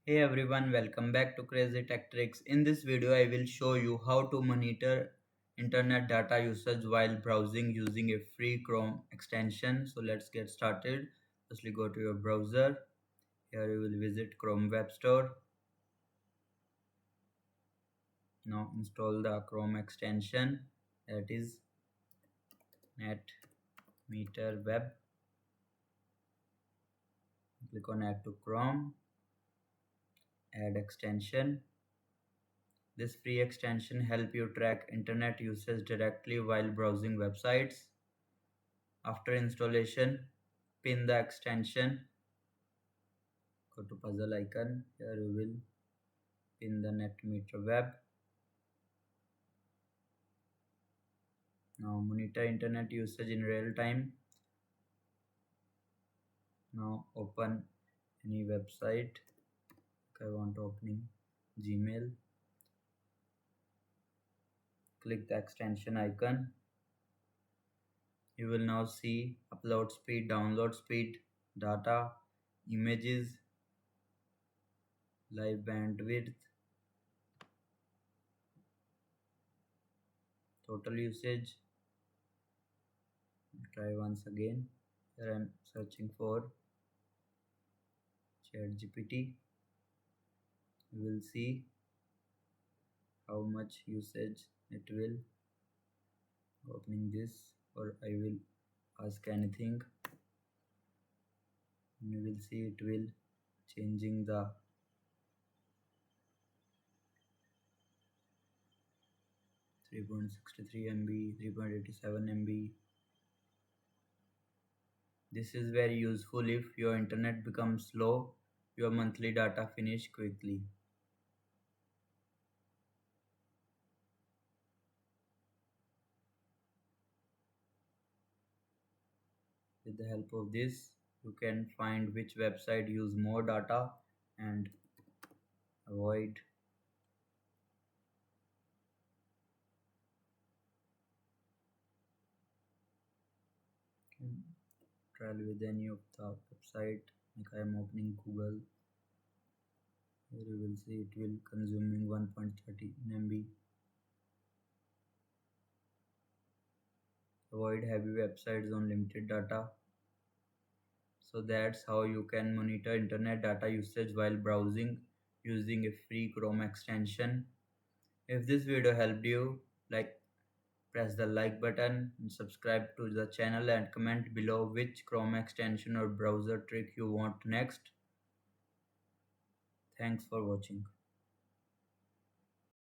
Hey everyone, welcome back to Crazy Tech Tricks. In this video, I will show you how to monitor internet data usage while browsing using a free Chrome extension. So let's get started. Firstly, go to your browser. Here you will visit Chrome Web Store. Now install the Chrome extension, that is NetMeter Web. Click on Add to Chrome, Add extension. This free extension help you track internet usage directly while browsing websites. After installation, pin the extension, go to puzzle icon. Here you will pin the NetMeter Web. Now monitor internet usage in real time. Now open any website. I want opening Gmail. Click the extension icon. You will now see upload speed, download speed, data, images, live bandwidth, total usage. Try once again. Here I am searching for ChatGPT. You will see how much usage it will. Opening this, or I will ask anything. You will see it will changing the 3.63 MB, 3.87 MB. This is very useful if your internet becomes slow, your monthly data finish quickly. With the help of this, you can find which website use more data and avoid. Can trial with any of the website. Like I am opening Google. Here you will see it will consuming 1.30 MB. Avoid heavy websites on limited data. So that's how you can monitor internet data usage while browsing using a free Chrome extension. If this video helped you, like press the like button and subscribe to the channel and comment below which Chrome extension or browser trick you want next. Thanks for watching.